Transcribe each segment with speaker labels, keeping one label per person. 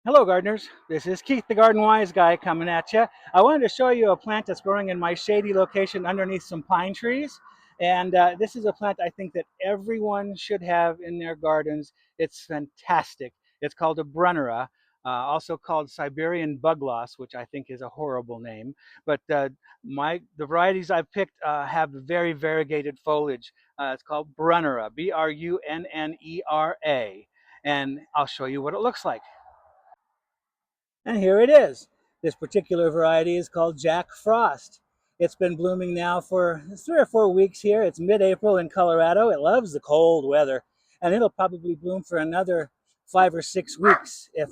Speaker 1: Hello gardeners, this is Keith the Garden Wise Guy coming at you. I wanted to show you a plant that's growing in my shady location underneath some pine trees. And this is a plant I think that everyone should have in their gardens. It's fantastic. It's called a Brunnera, also called Siberian bug loss, which I think is a horrible name. But the varieties I've picked have very variegated foliage. It's called Brunnera, Brunnera. And I'll show you what it looks like. And here it is. This particular variety is called Jack Frost. It's been blooming now for 3 or 4 weeks here. It's mid-April in Colorado. It loves the cold weather, and it'll probably bloom for another 5 or 6 weeks, if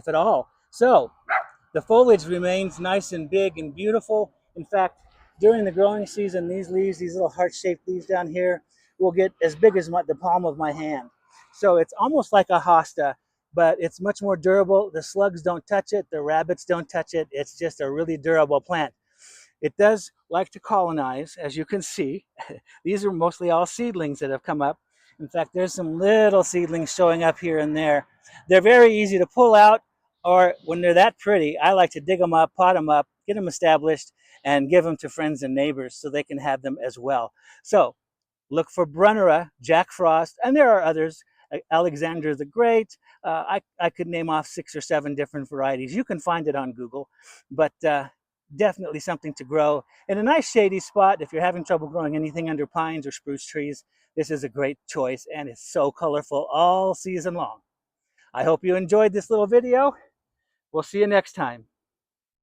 Speaker 1: at all. So the foliage remains nice and big and beautiful. In fact, during the growing season, these leaves, these little heart-shaped leaves down here, will get as big as the palm of my hand. So it's almost like a hosta, but it's much more durable. The slugs don't touch it. The rabbits don't touch it. It's just a really durable plant. It does like to colonize, as you can see. These are mostly all seedlings that have come up. In fact, there's some little seedlings showing up here and there. They're very easy to pull out, or when they're that pretty, I like to dig them up, pot them up, get them established, and give them to friends and neighbors so they can have them as well. So look for Brunnera, Jack Frost, and there are others. Alexander the Great. I could name off 6 or 7 different varieties. You can find it on Google, but definitely something to grow in a nice shady spot. If you're having trouble growing anything under pines or spruce trees, this is a great choice, and it's so colorful all season long. I hope you enjoyed this little video. We'll see you next time.